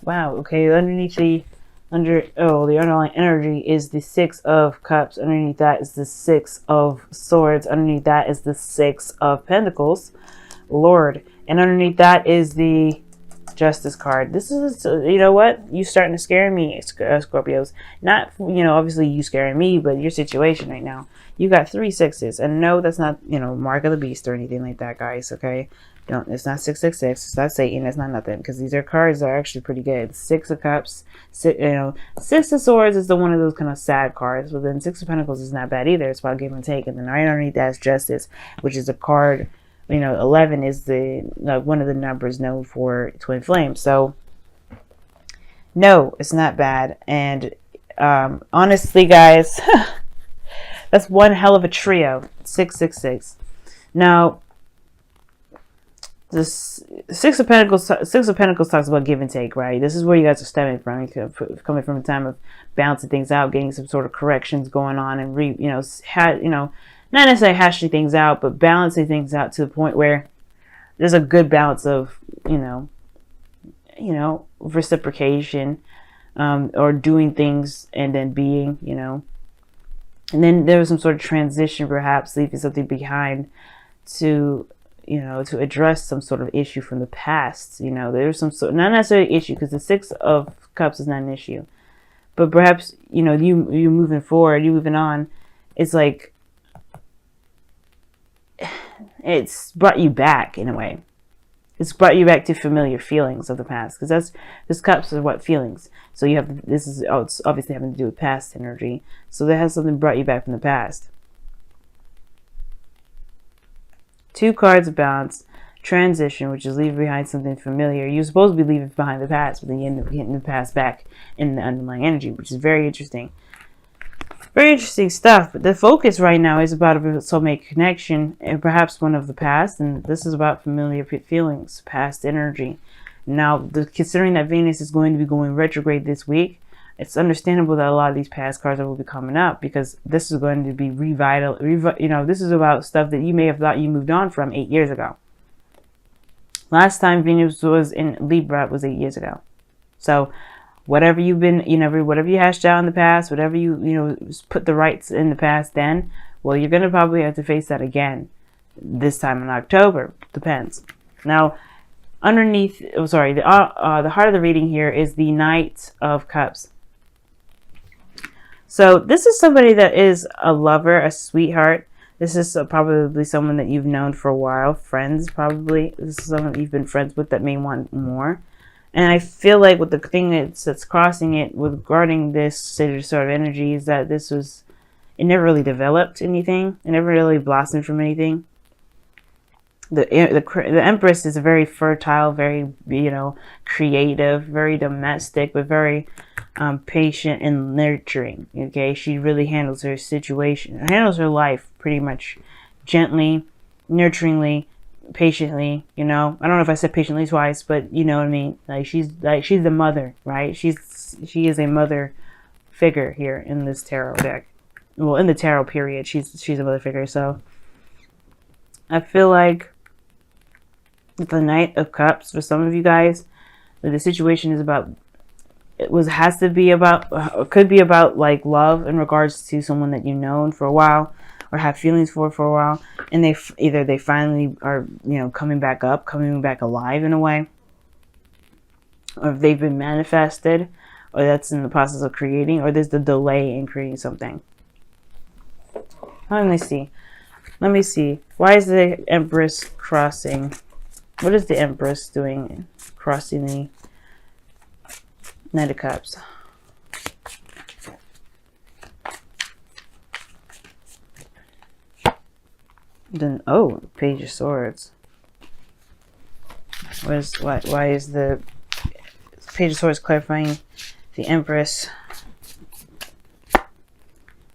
Wow. Okay. Underneath the the underlying energy is the Six of Cups. Underneath that is the Six of Swords. Underneath that is the Six of Pentacles. Lord. And underneath that is the Justice card. This is, you know what? You starting to scare me, Scorpios. Not, obviously you scaring me, but your situation right now. You got 3 sixes. And no, that's not, mark of the beast or anything like that, guys, okay? Don't, it's not 666. It's not Satan. It's not nothing. Because these are cards that are actually pretty good. 6 of Cups. Six of Swords is the one of those kind of sad cards. But then 6 of Pentacles is not bad either. It's about give and take. And then right underneath that is Justice, which is a card. 11 is the one of the numbers known for twin flames. So no, it's not bad. And honestly, guys, that's one hell of a trio. 666. Now, this Six of Pentacles talks about give and take, right? This is where you guys are stemming from. You're coming from a time of balancing things out, getting some sort of corrections going on, and not necessarily hashing things out, but balancing things out to the point where there's a good balance of, reciprocation, or doing things and then being, and then there was some sort of transition, perhaps leaving something behind to, to address some sort of issue from the past. There's some sort, not necessarily issue, because the Six of Cups is not an issue, but perhaps, you moving forward, you moving on. It's like, it's brought you back in a way. It's brought you back to familiar feelings of the past, because this cups are what feelings. So you have, it's obviously having to do with past energy. So that has something brought you back from the past. 2 cards of balance, transition, which is leaving behind something familiar. You're supposed to be leaving behind the past, but then you end up getting the past back in the underlying energy, which is very interesting. Very interesting stuff, but the focus right now is about a soulmate connection, and perhaps one of the past, and this is about familiar feelings, past energy. Now, considering that Venus is going to be going retrograde this week, it's understandable that a lot of these past cards will be coming up, because this is going to be this is about stuff that you may have thought you moved on from 8 years ago. Last time Venus was in Libra was 8 years ago. So whatever you've been, whatever you hashed out in the past, whatever you put the rights in the past then, well, you're going to probably have to face that again this time in October. Depends. Now, underneath, the heart of the reading here is the Knight of Cups. So this is somebody that is a lover, a sweetheart. This is probably someone that you've known for a while, friends probably. This is someone that you've been friends with that may want more. And I feel like with the thing that's crossing it regarding this sort of energy is that it never really developed anything. It never really blossomed from anything. The Empress is a very fertile, very, creative, very domestic, but very patient and nurturing. Okay, she really handles her situation, handles her life pretty much gently, nurturingly, patiently. I don't know if I said patiently twice, but you know what I mean. She's the mother, right? She is a mother figure here in this tarot deck. Well, in the tarot period, she's a mother figure. So I feel like the Knight of Cups for some of you guys, the situation is about, could be about like love in regards to someone that you've known for a while or have feelings for a while, and they finally are, coming back alive in a way, or if they've been manifested, or that's in the process of creating, or there's the delay in creating something. Let me see. Why is the Empress crossing? What is the Empress doing crossing the Knight of Cups? Then, Page of Swords. Why is the Page of Swords clarifying the Empress?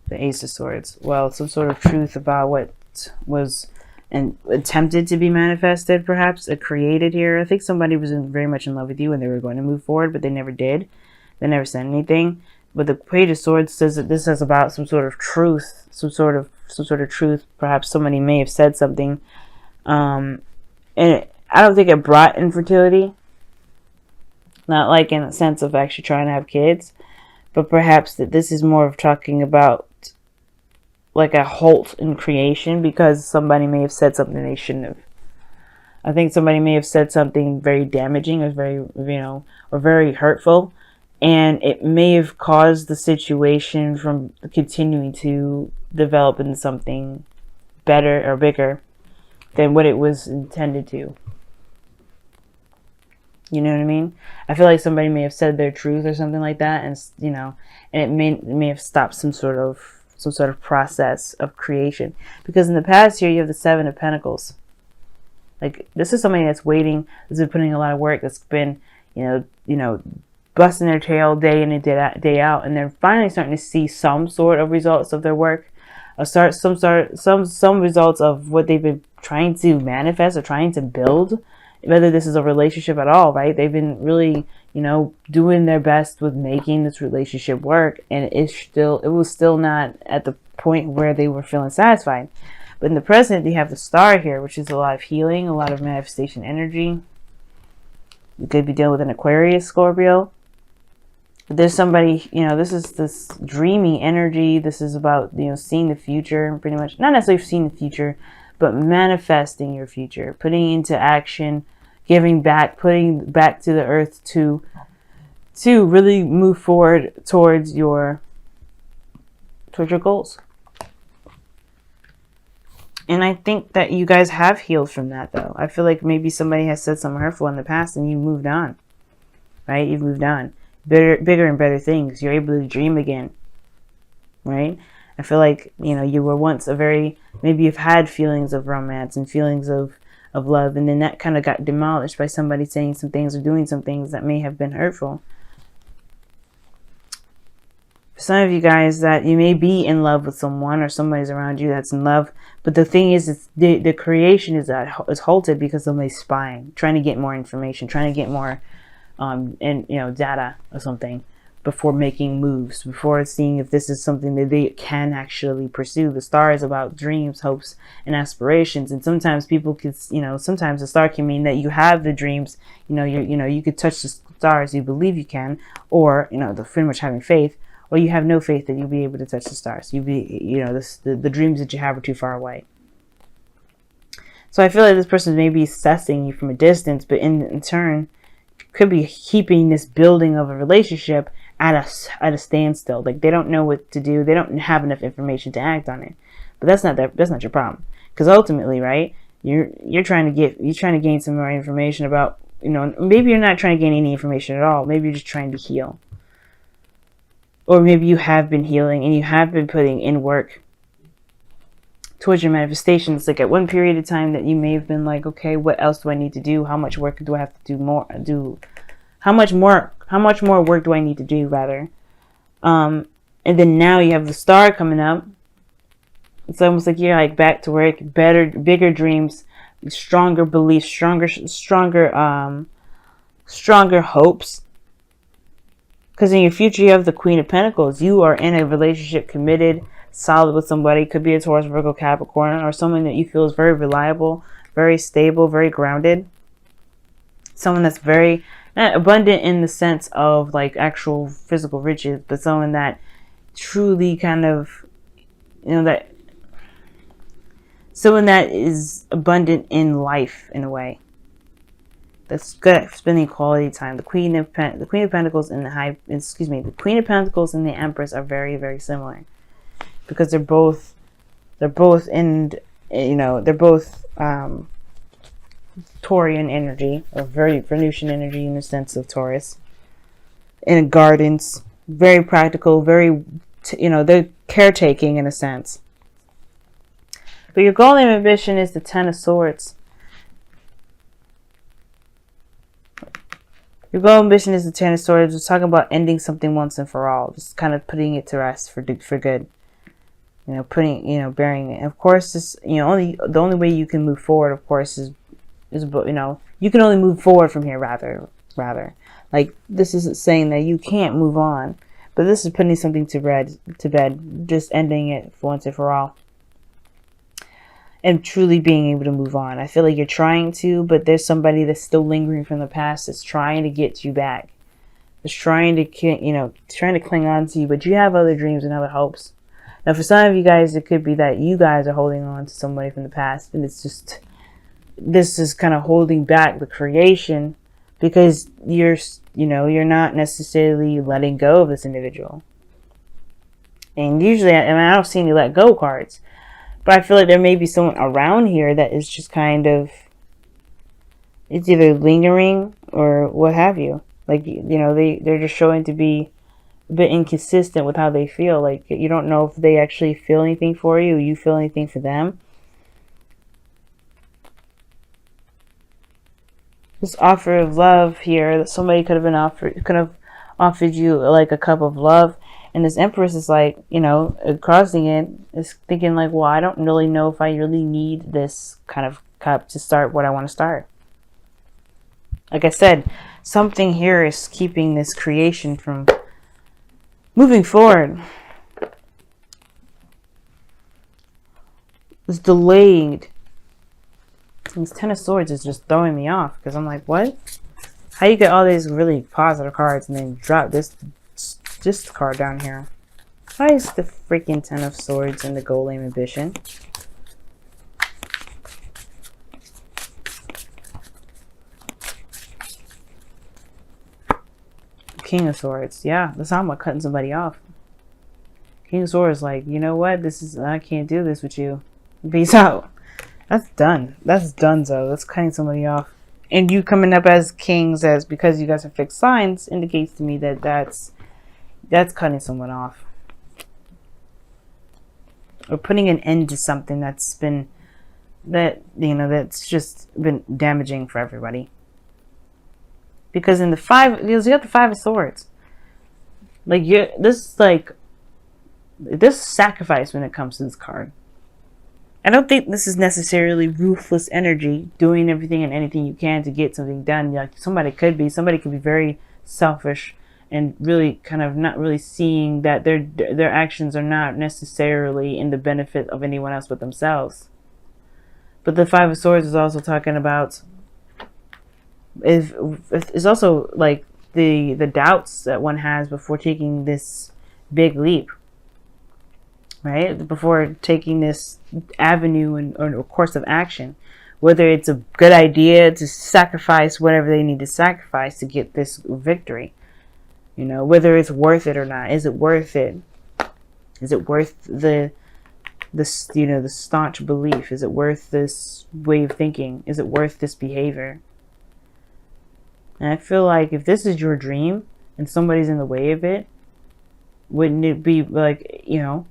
The Ace of Swords. Well, some sort of truth about what was attempted to be manifested, perhaps, created here. I think somebody was very much in love with you and they were going to move forward, but they never did. They never said anything. But the Page of Swords says that this is about some sort of truth, some sort of truth. Perhaps somebody may have said something, and I don't think it brought infertility. Not like in a sense of actually trying to have kids, but perhaps that this is more of talking about like a halt in creation because somebody may have said something they shouldn't have. I think somebody may have said something very damaging or very, or very hurtful, and it may have caused the situation from continuing to develop into something better or bigger than what it was intended to. You know what I mean? I feel like somebody may have said their truth or something like that, and and it may have stopped some sort of process of creation. Because in the past here, you have the Seven of Pentacles. Like, this is somebody that's waiting, that's been putting a lot of work, that's been, busting their tail day in and day out, and they're finally starting to see some sort of results of their work, some results of what they've been trying to manifest or trying to build. Whether this is a relationship at all, right? They've been really, doing their best with making this relationship work, and it was still not at the point where they were feeling satisfied. But in the present, you have the Star here, which is a lot of healing, a lot of manifestation energy. You could be dealing with an Aquarius, Scorpio. But there's somebody, this is this dreamy energy. This is about, seeing the future, pretty much. Not necessarily seeing the future, but manifesting your future, putting into action, giving back, putting back to the earth to really move forward towards your goals. And I think that you guys have healed from that, though. I feel like maybe somebody has said something hurtful in the past and you moved on, right? You've moved on. Bigger and better things. You're able to dream again, right? I feel like, you were once maybe you've had feelings of romance and feelings of love, and then that kind of got demolished by somebody saying some things or doing some things that may have been hurtful. For some of you guys, that you may be in love with someone or somebody's around you that's in love, but the thing is, the creation is halted because somebody's spying, trying to get more information, trying to get more data or something before making moves, before seeing if this is something that they can actually pursue. The Star is about dreams, hopes, and aspirations. And sometimes people could, sometimes the Star can mean that you have the dreams, you could touch the stars, you believe you can, or, the pretty much having faith, or you have no faith that you'll be able to touch the stars. The dreams that you have are too far away. So I feel like this person may be assessing you from a distance, but in turn, could be keeping this building of a relationship at a standstill. Like, they don't know what to do. They don't have enough information to act on it. But that's not your problem. Because ultimately, right, you're trying to gain some more information about, maybe you're not trying to gain any information at all. Maybe you're just trying to heal. Or maybe you have been healing and you have been putting in work towards your manifestations. Like, at one period of time that you may have been like, okay, what else do I need to do? How much work do I have to do? How much more work do I need to do, rather? And then now you have the Star coming up. It's almost like you're like back to work, bigger dreams, stronger beliefs, stronger hopes. Because in your future, you have the Queen of Pentacles. You are in a relationship, committed, solid with somebody. Could be a Taurus, Virgo, Capricorn, or someone that you feel is very reliable, very stable, very grounded. Someone that's very not abundant in the sense of like actual physical riches, but someone that truly kind of, someone that is abundant in life in a way. That's good at spending quality time. The Queen of Pentacles and the Queen of Pentacles and the Empress are very, very similar, because they're both Taurian energy, or very Venusian energy in the sense of Taurus. In gardens, very practical, very, they're caretaking in a sense. But your goal and ambition is the Ten of Swords. Your goal and ambition is the Ten of Swords. We're talking about ending something once and for all. Just kind of putting it to rest for good. Burying it. And of course, this, the only way you can move forward, of course, is you can only move forward from here, rather. Like, this isn't saying that you can't move on, but this is putting something to bed, just ending it for once and for all. And truly being able to move on. I feel like you're trying to, but there's somebody that's still lingering from the past that's trying to get you back. is trying to, trying to cling on to you, but you have other dreams and other hopes. Now, for some of you guys, it could be that you guys are holding on to somebody from the past, and it's just, this is kind of holding back the creation because you're not necessarily letting go of this individual. And usually, I don't see any let go cards, but I feel like there may be someone around here that is just kind of, it's either lingering or what have you. Like, they're just showing to be a bit inconsistent with how they feel. Like, you don't know if they actually feel anything for you, or you feel anything for them. This offer of love here that somebody could have offered you like a cup of love, and this Empress is like, crossing it, is thinking like, well, I don't really know if I really need this kind of cup to start what I want to start. Like I said, something here is keeping this creation from moving forward. It's delayed. This Ten of Swords is just throwing me off because I'm like, what? How you get all these really positive cards and then drop this card down here? Why is the freaking Ten of Swords and the Golem Ambition? King of Swords. Yeah, that's how I'm about cutting somebody off. King of Swords like, you know what? I can't do this with you. Peace out. That's done. That's donezo. That's cutting somebody off. And you coming up as kings, as because you guys are fixed signs, indicates to me that that's cutting someone off. Or putting an end to something that's just been damaging for everybody. Because in the you got the Five of Swords. Like, this sacrifice when it comes to this card. I don't think this is necessarily ruthless energy, doing everything and anything you can to get something done. Like, somebody could be very selfish and really kind of not really seeing that their actions are not necessarily in the benefit of anyone else but themselves. But the Five of Swords is also talking about is also like the doubts that one has before taking this big leap, right? Before taking this avenue or course of action, whether it's a good idea to sacrifice whatever they need to sacrifice to get this victory, whether it's worth it or not. Is it worth it? Is it worth the staunch belief? Is it worth this way of thinking? Is it worth this behavior? And I feel like if this is your dream and somebody's in the way of it, wouldn't it be like, you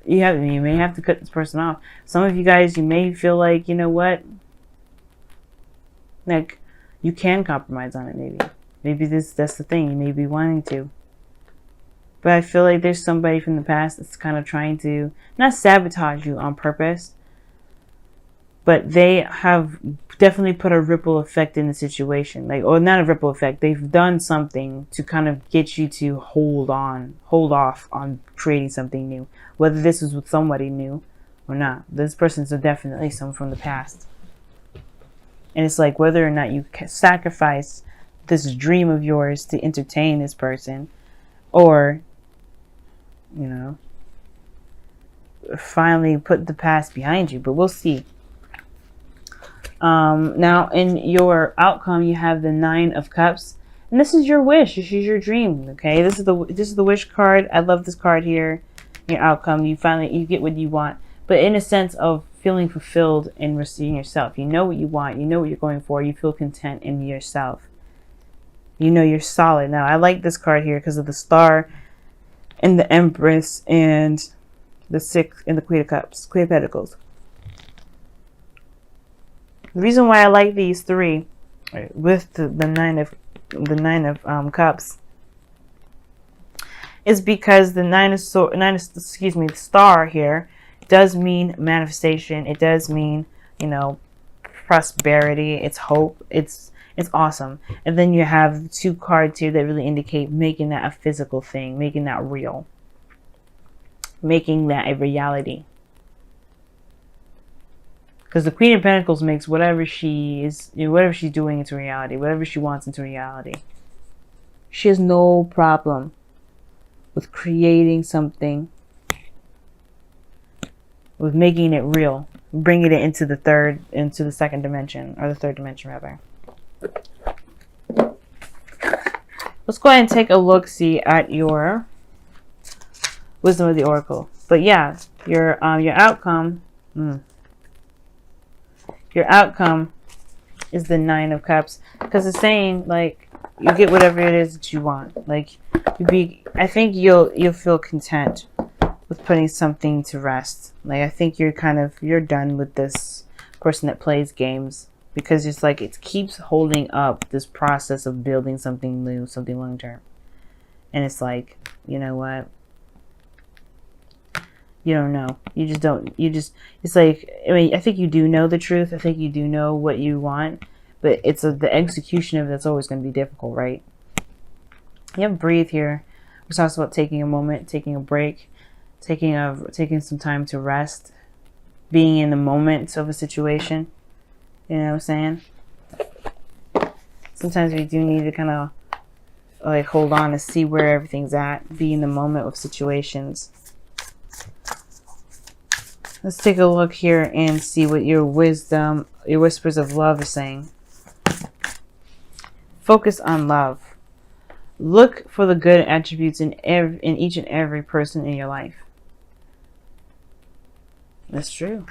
may have to cut this person off. Some of you guys, you may feel like, you know what, like, you can compromise on it. Maybe that's the thing, you may be wanting to. But I feel like there's somebody from the past that's kind of trying to not sabotage you on purpose, but they have definitely put a ripple effect in the situation. Or not a ripple effect. They've done something to kind of get you to hold off on creating something new. Whether this was with somebody new or not. This person's definitely someone from the past. And it's like whether or not you sacrifice this dream of yours to entertain this person, or, finally put the past behind you. But we'll see. Now in your outcome, you have the Nine of Cups, and this is your wish. This is your dream. Okay, this is the wish card. I love this card here. Your outcome, you get what you want, but in a sense of feeling fulfilled and receiving yourself. You know what you want. You know what you're going for. You feel content in yourself. You're solid. Now I like this card here because of the Star and the Empress and the Six and the Queen of Cups, Queen of Pentacles. The reason why I like these three, with the Nine of Cups, is because the the Star here does mean manifestation. It does mean, prosperity. It's hope. It's awesome. And then you have the two cards here that really indicate making that a physical thing, making that real, making that a reality. Because the Queen of Pentacles makes whatever she's doing into reality, whatever she wants into reality. She has no problem with creating something, with making it real, bringing it into the second dimension, or the third dimension rather. Let's go ahead and take a look-see at your Wisdom of the Oracle. But yeah, your outcome, your outcome is the Nine of Cups, because it's saying like you get whatever it is that you want. Like I think you'll feel content with putting something to rest. Like I think you're done with this person that plays games, because it's like it keeps holding up this process of building something new, something long term. And it's like, you know what? You don't know. It's like, I mean, I think you do know the truth. I think you do know what you want, but it's the execution of that's always going to be difficult, right? You have breathe here, which talks about taking a moment, taking a break, taking some time to rest, being in the moment of a situation. You know what I'm saying? Sometimes we do need to kind of like hold on and see where everything's at, be in the moment of situations. Let's take a look here and see what your wisdom, your whispers of love is saying. Focus on love. Look for the good attributes in each and every person in your life. That's true.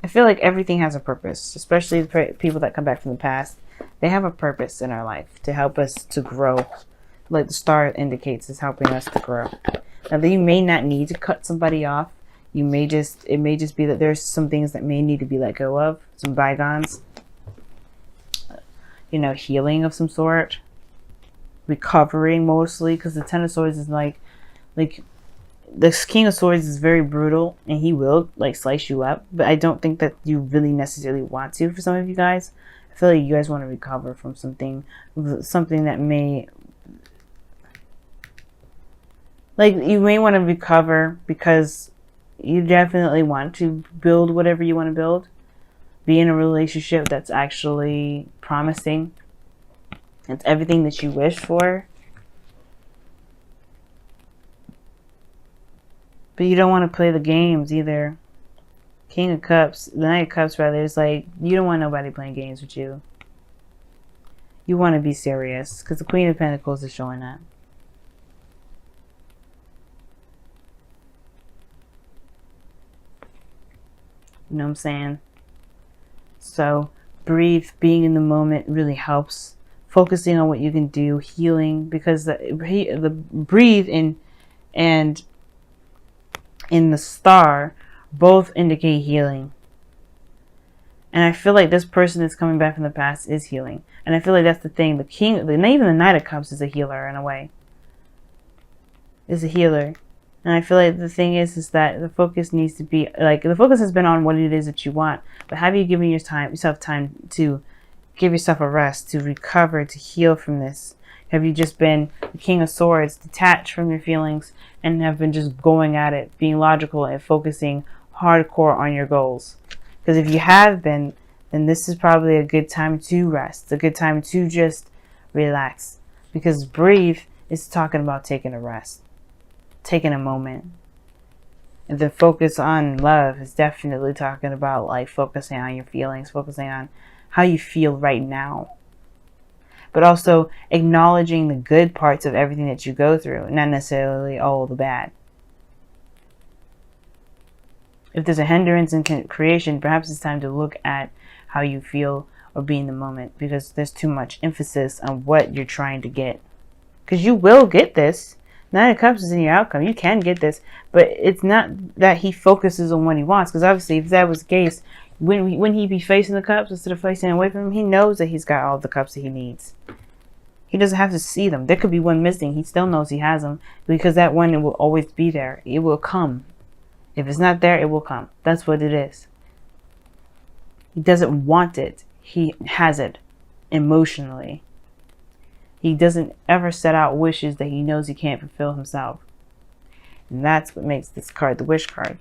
I feel like everything has a purpose, especially the people that come back from the past. They have a purpose in our life to help us to grow. Like the star indicates, is helping us to grow. Now, you may not need to cut somebody off. It may just be that there's some things that may need to be let go of, some bygones. You know, healing of some sort, recovering mostly, because the Ten of Swords is like the King of Swords is very brutal, and he will like slice you up. But I don't think that you really necessarily want to. For some of you guys, I feel like you guys want to recover from something that may, like, you may want to recover because you definitely want to build whatever you want to build. Be in a relationship that's actually promising. It's everything that you wish for. But you don't want to play the games either. King of Cups, the Knight of Cups rather, is like, you don't want nobody playing games with you. You want to be serious, because the Queen of Pentacles is showing that. You know what I'm saying? So breathe, being in the moment really helps. Focusing on what you can do, healing, because the breathe and in the star both indicate healing. And I feel like this person that's coming back from the past is healing. And I feel like that's the thing. Even the Knight of Cups is a healer in a way. Is a healer. And I feel like the thing is that the focus needs to be, like, the focus has been on what it is that you want. But have you given yourself time to give yourself a rest, to recover, to heal from this? Have you just been the King of Swords, detached from your feelings, and have been just going at it, being logical and focusing hardcore on your goals? Because if you have been, then this is probably a good time to rest, a good time to just relax. Because breathe is talking about taking a rest, taking a moment. And the focus on love is definitely talking about like focusing on your feelings, focusing on how you feel right now. But also acknowledging the good parts of everything that you go through, not necessarily all the bad. If there's a hindrance in creation, perhaps it's time to look at how you feel or be in the moment, because there's too much emphasis on what you're trying to get. Because you will get this. Nine of Cups is in your outcome. You can get this, but it's not that he focuses on what he wants. Because obviously, if that was the case, when he be facing the cups instead of facing away from him, he knows that he's got all the cups that he needs. He doesn't have to see them. There could be one missing. He still knows he has them, because that one will always be there. It will come. If it's not there, it will come. That's what it is. He doesn't want it. He has it emotionally. He doesn't ever set out wishes that he knows he can't fulfill himself. And that's what makes this card the wish card.